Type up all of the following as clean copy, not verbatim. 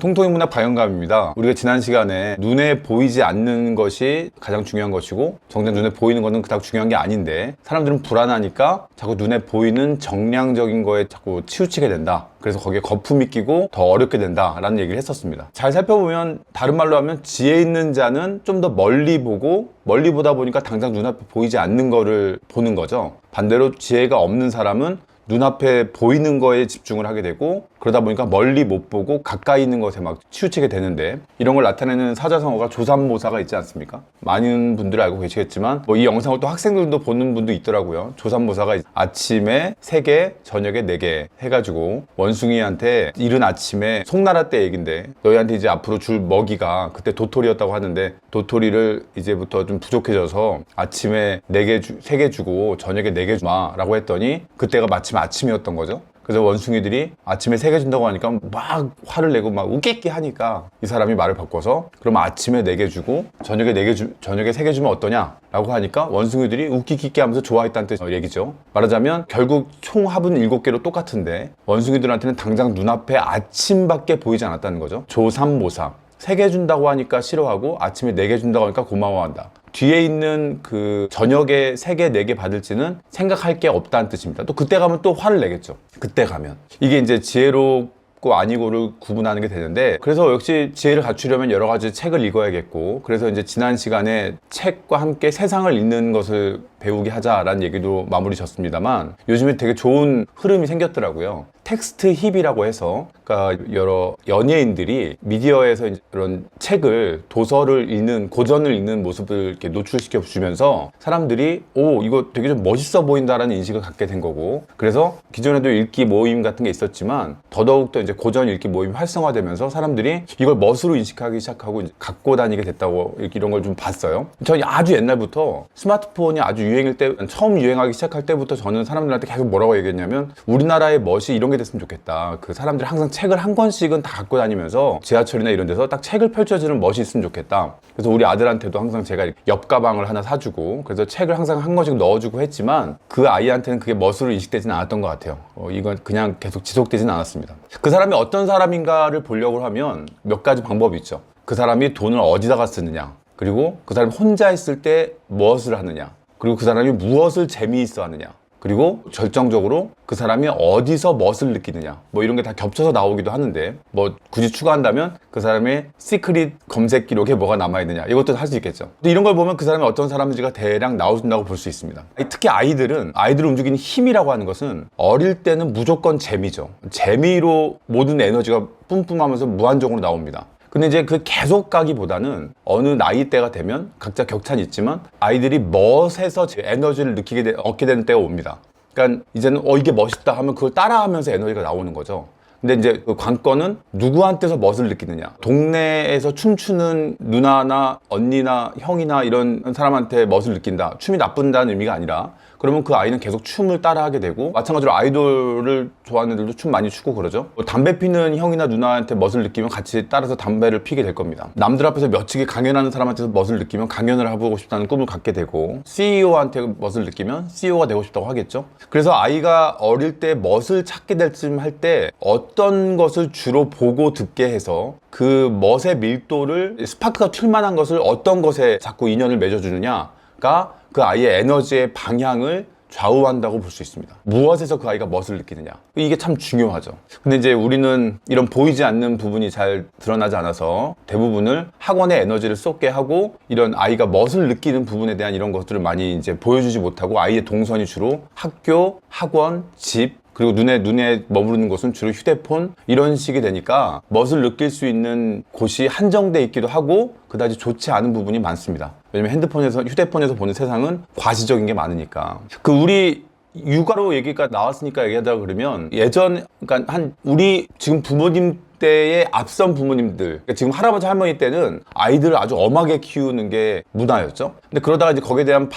통통인문학 박영감입니다. 우리가 지난 시간에 눈에 보이지 않는 것이 가장 중요한 것이고 정작 눈에 보이는 것은 그닥 중요한 게 아닌데 사람들은 불안하니까 자꾸 눈에 보이는 정량적인 거에 자꾸 치우치게 된다. 그래서 거기에 거품이 끼고 더 어렵게 된다라는 얘기를 했었습니다. 잘 살펴보면 다른 말로 하면 지혜 있는 자는 좀 더 멀리 보고 멀리 보다 보니까 당장 눈앞에 보이지 않는 거를 보는 거죠. 반대로 지혜가 없는 사람은 눈앞에 보이는 거에 집중을 하게 되고 그러다 보니까 멀리 못 보고 가까이 있는 것에 막 치우치게 되는데 이런 걸 나타내는 사자성어가 조삼모사가 있지 않습니까? 많은 분들이 알고 계시겠지만 이 영상을 또 학생들도 보는 분도 있더라고요. 조삼모사가 아침에 3개, 저녁에 4개 해가지고 원숭이한테 이른 아침에 송나라 때 얘긴데 너희한테 이제 앞으로 줄 먹이가 그때 도토리였다고 하는데 도토리를 이제부터 좀 부족해져서 아침에 3개 주고 저녁에 4개 주마 라고 했더니 그때가 마침 아침이었던 거죠. 그래서 원숭이들이 아침에 3개 준다고 하니까 막 화를 내고 막 우끼끼 하니까 이 사람이 말을 바꿔서 그럼 아침에 4개 주고 저녁에 3개 주면 어떠냐 라고 하니까 원숭이들이 우끼끼끼 하면서 좋아했다는 뜻 얘기죠. 말하자면 결국 총 합은 7개로 똑같은데 원숭이들한테는 당장 눈앞에 아침밖에 보이지 않았다는 거죠. 조삼모사 3개 준다고 하니까 싫어하고 아침에 4개 준다고 하니까 고마워한다. 뒤에 있는 그 저녁에 3개, 4개 받을지는 생각할 게 없다는 뜻입니다. 또 그때 가면 또 화를 내겠죠. 그때 가면. 이게 이제 지혜롭고 아니고를 구분하는 게 되는데 그래서 역시 지혜를 갖추려면 여러 가지 책을 읽어야겠고 그래서 이제 지난 시간에 책과 함께 세상을 읽는 것을 배우게 하자라는 얘기도 마무리 졌습니다만 요즘에 되게 좋은 흐름이 생겼더라고요. 텍스트 힙이라고 해서 그러니까 여러 연예인들이 미디어에서 이런 책을 도서를 읽는 고전을 읽는 모습을 이렇게 노출시켜 주면서 사람들이 오 이거 되게 좀 멋있어 보인다라는 인식을 갖게 된 거고 그래서 기존에도 읽기 모임 같은 게 있었지만 더더욱더 이제 고전 읽기 모임이 활성화되면서 사람들이 이걸 멋으로 인식하기 시작하고 이제 갖고 다니게 됐다고 이런 걸 좀 봤어요. 저는 아주 옛날부터 스마트폰이 아주 유행일 때 처음 유행하기 시작할 때부터 저는 사람들한테 계속 뭐라고 얘기했냐면 우리나라의 멋이 이런 게 됐으면 좋겠다. 그 사람들이 항상 책을 한 권씩은 다 갖고 다니면서 지하철이나 이런 데서 딱 책을 펼쳐주는 멋이 있으면 좋겠다. 그래서 우리 아들한테도 항상 제가 옆가방을 하나 사주고 그래서 책을 항상 한 권씩 넣어주고 했지만 그 아이한테는 그게 멋으로 인식되지는 않았던 것 같아요. 이건 그냥 계속 지속되지는 않았습니다. 그 사람이 어떤 사람인가를 보려고 하면 몇 가지 방법이 있죠. 그 사람이 돈을 어디다가 쓰느냐 그리고 그 사람이 혼자 있을 때 무엇을 하느냐 그리고 그 사람이 무엇을 재미있어 하느냐 그리고 절정적으로 그 사람이 어디서 멋을 느끼느냐 뭐 이런 게 다 겹쳐서 나오기도 하는데 뭐 굳이 추가한다면 그 사람의 시크릿 검색 기록에 뭐가 남아있느냐 이것도 할 수 있겠죠. 근데 이런 걸 보면 그 사람이 어떤 사람인지가 대략 나오신다고 볼 수 있습니다. 특히 아이들을 움직이는 힘이라고 하는 것은 어릴 때는 무조건 재미죠. 재미로 모든 에너지가 뿜뿜하면서 무한정으로 나옵니다. 근데 이제 그 계속 가기보다는 어느 나이대가 되면 각자 격차는 있지만 아이들이 멋에서 에너지를 얻게 되는 때가 옵니다. 그러니까 이제는 이게 멋있다 하면 그걸 따라하면서 에너지가 나오는 거죠. 근데 이제 그 관건은 누구한테서 멋을 느끼느냐. 동네에서 춤추는 누나나 언니나 형이나 이런 사람한테 멋을 느낀다. 춤이 나쁜다는 의미가 아니라 그러면 그 아이는 계속 춤을 따라하게 되고 마찬가지로 아이돌을 좋아하는 애들도 춤 많이 추고 그러죠. 담배 피는 형이나 누나한테 멋을 느끼면 같이 따라서 담배를 피게 될 겁니다. 남들 앞에서 며치게 강연하는 사람한테서 멋을 느끼면 강연을 해보고 싶다는 꿈을 갖게 되고 CEO한테 멋을 느끼면 CEO가 되고 싶다고 하겠죠. 그래서 아이가 어릴 때 멋을 찾게 될 쯤 할 때 어떤 것을 주로 보고 듣게 해서 그 멋의 밀도를 스파크가 튈 만한 것을 어떤 것에 자꾸 인연을 맺어주느냐가 그 아이의 에너지의 방향을 좌우한다고 볼 수 있습니다. 무엇에서 그 아이가 멋을 느끼느냐 이게 참 중요하죠. 근데 이제 우리는 이런 보이지 않는 부분이 잘 드러나지 않아서 대부분을 학원에 에너지를 쏟게 하고 이런 아이가 멋을 느끼는 부분에 대한 이런 것들을 많이 이제 보여주지 못하고 아이의 동선이 주로 학교, 학원, 집 그리고 눈에 머무르는 곳은 주로 휴대폰 이런 식이 되니까 멋을 느낄 수 있는 곳이 한정돼 있기도 하고 그다지 좋지 않은 부분이 많습니다. 왜냐면 휴대폰에서 보는 세상은 과시적인 게 많으니까. 우리 육아로 얘기가 나왔으니까 얘기하자 그러면 그러니까 우리 지금 부모님 때의 앞선 부모님들 그러니까 지금 할아버지 할머니 때는 아이들을 아주 엄하게 키우는 게 문화였죠. 근데 그러다가 이제 거기에 대한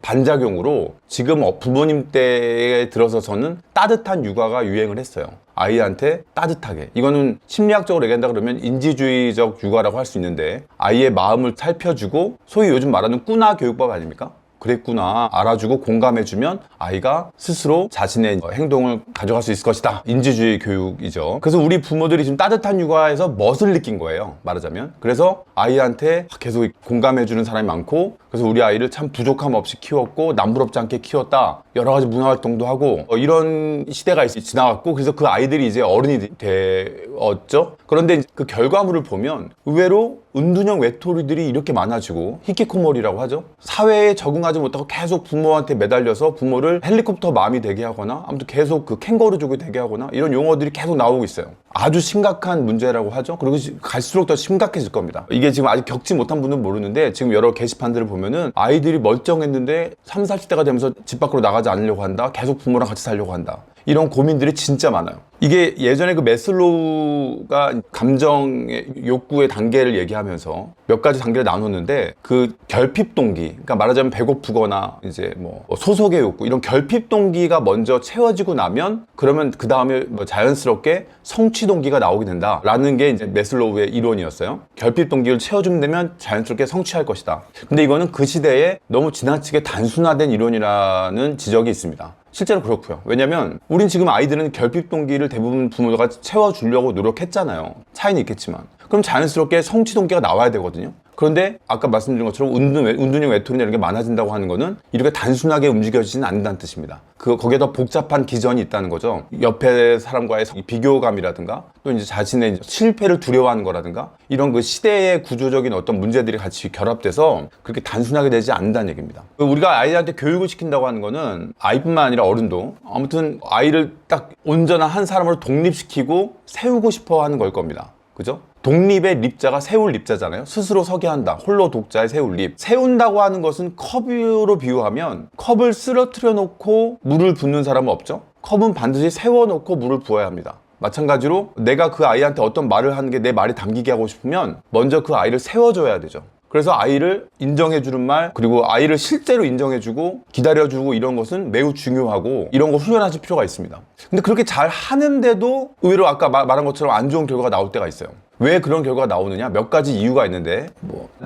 반작용으로 지금 부모님 때에 들어서서는 따뜻한 육아가 유행을 했어요. 아이한테 따뜻하게. 이거는 심리학적으로 얘기한다 그러면 인지주의적 육아라고 할 수 있는데 아이의 마음을 살펴주고 소위 요즘 말하는 꾸나 교육법 아닙니까? 그랬구나 알아주고 공감해주면 아이가 스스로 자신의 행동을 가져갈 수 있을 것이다. 인지주의 교육이죠. 그래서 우리 부모들이 지금 따뜻한 육아에서 멋을 느낀 거예요, 말하자면. 그래서 아이한테 계속 공감해주는 사람이 많고, 그래서 우리 아이를 참 부족함 없이 키웠고 남부럽지 않게 키웠다, 여러 가지 문화활동도 하고 이런 시대가 지나갔고, 그래서 그 아이들이 이제 어른이 되었죠. 그런데 그 결과물을 보면 의외로 은둔형 외톨이들이 이렇게 많아지고, 히키코모리라고 하죠. 사회에 적응하지 못하고 계속 부모한테 매달려서 부모를 헬리콥터 맘이 되게 하거나, 아무튼 계속 그 캥거루족이 되게 하거나, 이런 용어들이 계속 나오고 있어요. 아주 심각한 문제라고 하죠. 그리고 갈수록 더 심각해질 겁니다. 이게 지금 아직 겪지 못한 분은 모르는데, 지금 여러 게시판들을 보면은 아이들이 멀쩡했는데 3, 40대가 되면서 집 밖으로 나가지 않으려고 한다, 계속 부모랑 같이 살려고 한다, 이런 고민들이 진짜 많아요. 이게 예전에 그 매슬로우가 감정의 욕구의 단계를 얘기하면서 몇 가지 단계를 나눴는데, 그 결핍 동기, 그러니까 말하자면 배고프거나 이제 뭐 소속의 욕구, 이런 결핍 동기가 먼저 채워지고 나면, 그러면 그 다음에 뭐 자연스럽게 성취 동기가 나오게 된다라는 게 이제 매슬로우의 이론이었어요. 결핍 동기를 채워주면 되면 자연스럽게 성취할 것이다. 근데 이거는 그 시대에 너무 지나치게 단순화된 이론이라는 지적이 있습니다. 실제로 그렇고요. 왜냐면 우린 지금 아이들은 결핍 동기를 대부분 부모가 채워주려고 노력했잖아요. 차이는 있겠지만. 그럼 자연스럽게 성취 동기가 나와야 되거든요. 그런데 아까 말씀드린 것처럼 은둔형 외톨이나 이런 게 많아진다고 하는 거는 이렇게 단순하게 움직여지지는 않는다는 뜻입니다. 거기에 더 복잡한 기전이 있다는 거죠. 옆에 사람과의 비교감이라든가, 또 이제 자신의 실패를 두려워하는 거라든가, 이런 그 시대의 구조적인 어떤 문제들이 같이 결합돼서 그렇게 단순하게 되지 않는다는 얘기입니다. 우리가 아이한테 교육을 시킨다고 하는 거는 아이뿐만 아니라 어른도, 아무튼 아이를 딱 온전한 한 사람으로 독립시키고 세우고 싶어 하는 걸 겁니다. 그죠? 독립의 립자가 세울 립자잖아요. 스스로 서게 한다. 홀로 독자의 세울 립. 세운다고 하는 것은 컵으로 비유하면, 컵을 쓰러뜨려 놓고 물을 붓는 사람은 없죠. 컵은 반드시 세워놓고 물을 부어야 합니다. 마찬가지로 내가 그 아이한테 어떤 말을 하는 게 내 말이 담기게 하고 싶으면 먼저 그 아이를 세워줘야 되죠. 그래서 아이를 인정해주는 말, 그리고 아이를 실제로 인정해주고 기다려주고, 이런 것은 매우 중요하고, 이런 거 훈련하실 필요가 있습니다. 근데 그렇게 잘 하는데도 의외로 아까 말한 것처럼 안 좋은 결과가 나올 때가 있어요. 왜 그런 결과가 나오느냐? 몇 가지 이유가 있는데,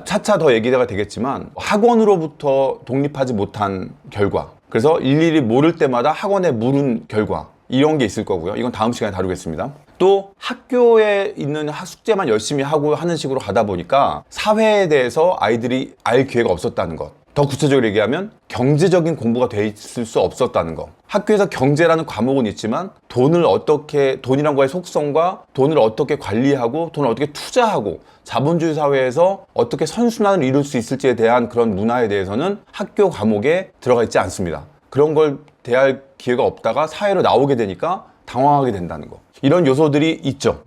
차차 더 얘기가 되겠지만, 학원으로부터 독립하지 못한 결과, 그래서 일일이 모를 때마다 학원에 물은 결과, 이런 게 있을 거고요. 이건 다음 시간에 다루겠습니다. 또 학교에 있는 숙제만 열심히 하고 하는 식으로 가다 보니까 사회에 대해서 아이들이 알 기회가 없었다는 것. 더 구체적으로 얘기하면 경제적인 공부가 돼 있을 수 없었다는 것. 학교에서 경제라는 과목은 있지만 돈이란 거의 속성과 돈을 어떻게 관리하고 돈을 어떻게 투자하고 자본주의 사회에서 어떻게 선순환을 이룰 수 있을지에 대한 그런 문화에 대해서는 학교 과목에 들어가 있지 않습니다. 그런 걸 대할 기회가 없다가 사회로 나오게 되니까 당황하게 된다는 거. 이런 요소들이 있죠.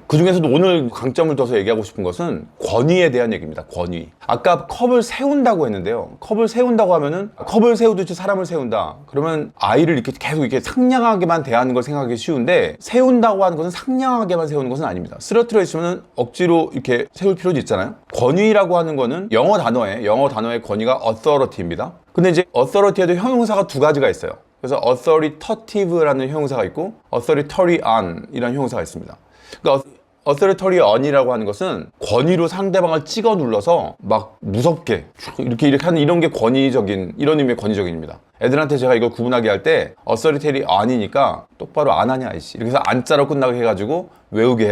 그 중에서도 오늘 강점을 둬서 얘기하고 싶은 것은 권위에 대한 얘기입니다. 권위. 아까 컵을 세운다고 했는데요. 컵을 세운다고 하면은, 컵을 세우듯이 사람을 세운다. 그러면 아이를 이렇게 계속 이렇게 상냥하게만 대하는 걸 생각하기 쉬운데, 세운다고 하는 것은 상냥하게만 세우는 것은 아닙니다. 쓰러뜨려 있으면 억지로 이렇게 세울 필요도 있잖아요. 권위라고 하는 거는 영어 단어의 권위가 authority입니다. 근데 이제 authority에도 형용사가 두 가지가 있어요. 그래서 authoritative라는 형용사가 있고 authoritarian 이라는 형용사가 있습니다. 그러니까 authoritarian이라고 하는 것은 권위로 상대방을 찍어 눌러서 막 무섭게 이렇게 하는, 이런 게 권위적인, 이런 의미의 권위적인입니다. 애들한테 제가 이걸 구분하게 할 때 authoritarian이니까 똑바로 안 하냐 이씨, 이렇게 해서 안자로 끝나게 해가지고 외우게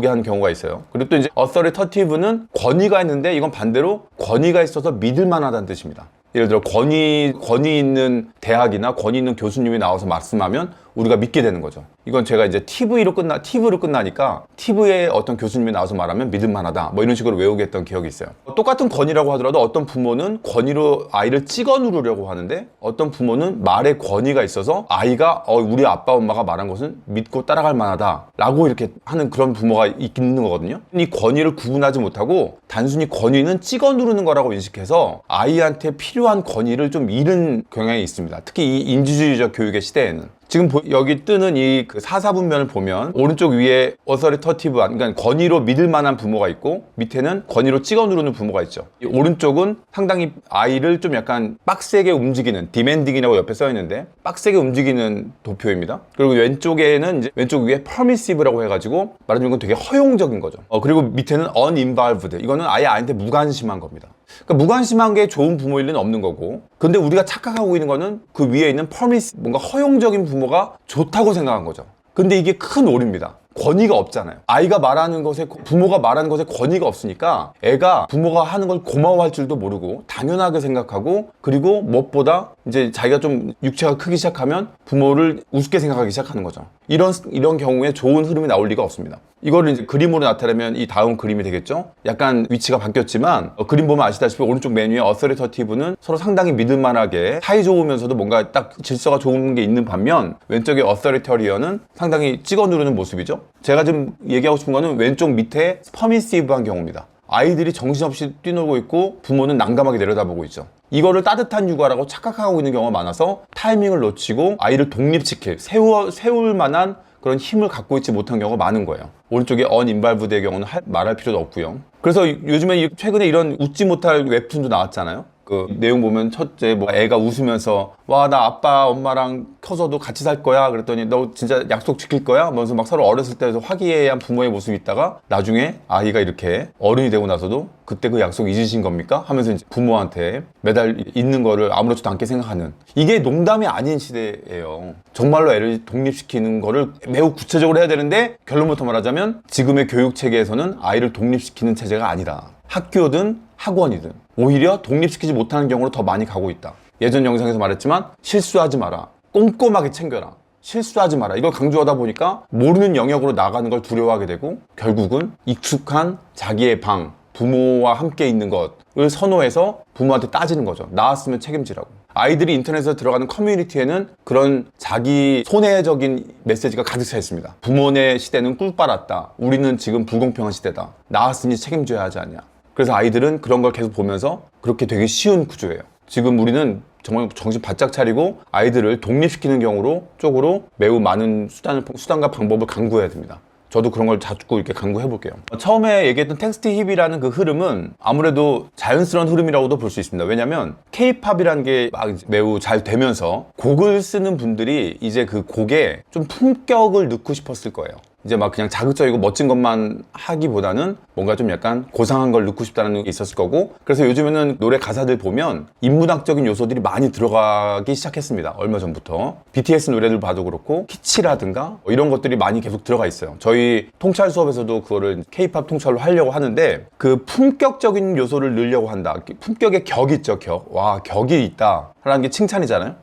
하는 경우가 있어요. 그리고 또 이제 authoritative는 권위가 있는데, 이건 반대로 권위가 있어서 믿을 만하다는 뜻입니다. 예를 들어 권위 있는 대학이나 권위 있는 교수님이 나와서 말씀하면 우리가 믿게 되는 거죠. 이건 제가 이제 TV로 끝나니까 TV에 어떤 교수님이 나와서 말하면 믿을만하다, 뭐 이런 식으로 외우게 했던 기억이 있어요. 똑같은 권위라고 하더라도 어떤 부모는 권위로 아이를 찍어 누르려고 하는데, 어떤 부모는 말에 권위가 있어서 아이가 우리 아빠 엄마가 말한 것은 믿고 따라갈 만하다 라고 이렇게 하는 그런 부모가 있는 거거든요. 이 권위를 구분하지 못하고 단순히 권위는 찍어 누르는 거라고 인식해서 아이한테 필요한 권위를 좀 잃은 경향이 있습니다. 특히 이 인지주의적 교육의 시대에는. 지금 여기 뜨는 이 그 사사분면을 보면 오른쪽 위에 authoritative, 그러니까 권위로 믿을 만한 부모가 있고, 밑에는 권위로 찍어 누르는 부모가 있죠. 이 오른쪽은 상당히 아이를 좀 약간 빡세게 움직이는, demanding이라고 옆에 써 있는데 빡세게 움직이는 도표입니다. 그리고 왼쪽에는 이제 왼쪽 위에 permissive라고 해가지고 말하자면 이건 되게 허용적인 거죠. 그리고 밑에는 uninvolved, 이거는 아예 아이한테 무관심한 겁니다. 그러니까 무관심한 게 좋은 부모일 리는 없는 거고, 근데 우리가 착각하고 있는 거는 그 위에 있는 퍼미스, 뭔가 허용적인 부모가 좋다고 생각한 거죠. 근데 이게 큰 오류입니다. 권위가 없잖아요. 아이가 말하는 것에, 부모가 말하는 것에 권위가 없으니까 애가 부모가 하는 걸 고마워할 줄도 모르고 당연하게 생각하고, 그리고 무엇보다 이제 자기가 좀 육체가 크기 시작하면 부모를 우습게 생각하기 시작하는 거죠. 이런 경우에 좋은 흐름이 나올 리가 없습니다. 이거를 이제 그림으로 나타내면 이 다음 그림이 되겠죠. 약간 위치가 바뀌었지만 그림 보면 아시다시피 오른쪽 메뉴에 어서리터티브는 서로 상당히 믿을만하게 사이 좋으면서도 뭔가 딱 질서가 좋은 게 있는 반면, 왼쪽에 어서리터리언은 상당히 찍어 누르는 모습이죠. 제가 지금 얘기하고 싶은 거는 왼쪽 밑에 퍼미시브한 경우입니다. 아이들이 정신없이 뛰놀고 있고 부모는 난감하게 내려다보고 있죠. 이거를 따뜻한 육아라고 착각하고 있는 경우가 많아서 타이밍을 놓치고 아이를 독립시킬, 세울 만한 그런 힘을 갖고 있지 못한 경우가 많은 거예요. 오른쪽에 언인발브드의 경우는 말할 필요도 없고요. 그래서 요즘에 최근에 이런 웃지 못할 웹툰도 나왔잖아요. 그 내용 보면 첫째 뭐 애가 웃으면서 와, 나 아빠 엄마랑 커서도 같이 살 거야 그랬더니 너 진짜 약속 지킬 거야? 하면서 막 서로 어렸을 때에서 화기애애한 부모의 모습이 있다가 나중에 아이가 이렇게 어른이 되고 나서도 그때 그 약속 잊으신 겁니까? 하면서 이제 부모한테 매달 있는 거를 아무렇지도 않게 생각하는, 이게 농담이 아닌 시대예요. 정말로 애를 독립시키는 거를 매우 구체적으로 해야 되는데, 결론부터 말하자면 지금의 교육 체계에서는 아이를 독립시키는 체제가 아니다. 학교든 학원이든 오히려 독립시키지 못하는 경우로 더 많이 가고 있다. 예전 영상에서 말했지만 실수하지 마라, 꼼꼼하게 챙겨라, 실수하지 마라, 이걸 강조하다 보니까 모르는 영역으로 나가는 걸 두려워하게 되고, 결국은 익숙한 자기의 방, 부모와 함께 있는 것을 선호해서 부모한테 따지는 거죠. 나았으면 책임지라고. 아이들이 인터넷에 들어가는 커뮤니티에는 그런 자기 손해적인 메시지가 가득 차 있습니다. 부모네 시대는 꿀 빨았다, 우리는 지금 불공평한 시대다, 나았으니 책임져야 하지 않냐. 그래서 아이들은 그런 걸 계속 보면서 그렇게 되게 쉬운 구조예요. 지금 우리는 정말 정신 바짝 차리고 아이들을 독립시키는 쪽으로 매우 많은 수단과 방법을 강구해야 됩니다. 저도 그런 걸 자꾸 이렇게 강구해 볼게요. 처음에 얘기했던 텍스트 힙이라는 그 흐름은 아무래도 자연스러운 흐름이라고도 볼 수 있습니다. 왜냐면 K-팝이라는 게 막 매우 잘 되면서 곡을 쓰는 분들이 이제 그 곡에 좀 품격을 넣고 싶었을 거예요. 이제 막 그냥 자극적이고 멋진 것만 하기보다는 뭔가 좀 약간 고상한 걸 넣고 싶다는 게 있었을 거고, 그래서 요즘에는 노래 가사들 보면 인문학적인 요소들이 많이 들어가기 시작했습니다. 얼마 전부터 BTS 노래들 봐도 그렇고 키치라든가 뭐 이런 것들이 많이 계속 들어가 있어요. 저희 통찰 수업에서도 그거를 K-팝 통찰로 하려고 하는데, 그 품격적인 요소를 넣으려고 한다. 품격의 격 있죠, 격. 와, 격이 있다 라는 게 칭찬이잖아요.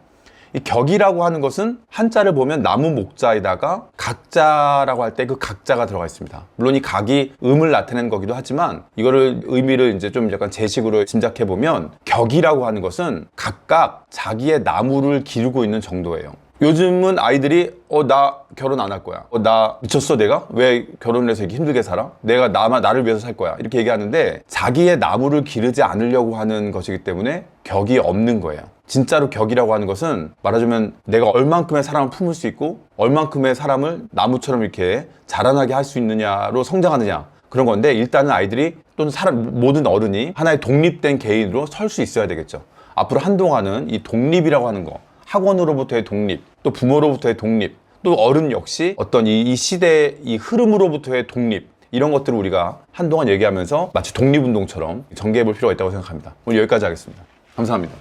이 격이라고 하는 것은 한자를 보면 나무 목자에다가 각자라고 할 때 그 각자가 들어가 있습니다. 물론 이 각이 음을 나타내는 거기도 하지만, 이거를 의미를 이제 좀 약간 제식으로 짐작해 보면 격이라고 하는 것은 각각 자기의 나무를 기르고 있는 정도예요. 요즘은 아이들이 나 결혼 안 할 거야, 나 미쳤어, 내가 왜 결혼을 해서 이렇게 힘들게 살아, 내가 나를 위해서 살 거야, 이렇게 얘기하는데 자기의 나무를 기르지 않으려고 하는 것이기 때문에 격이 없는 거예요. 진짜로 격이라고 하는 것은 말하자면 내가 얼만큼의 사람을 품을 수 있고 얼만큼의 사람을 나무처럼 이렇게 자라나게 할 수 있느냐로 성장하느냐, 그런 건데, 일단은 아이들이 또는 모든 어른이 하나의 독립된 개인으로 설 수 있어야 되겠죠. 앞으로 한동안은 이 독립이라고 하는 거, 학원으로부터의 독립, 또 부모로부터의 독립, 또 어른 역시 어떤 이 시대의 이 흐름으로부터의 독립, 이런 것들을 우리가 한동안 얘기하면서 마치 독립운동처럼 전개해 볼 필요가 있다고 생각합니다. 오늘 여기까지 하겠습니다. 감사합니다.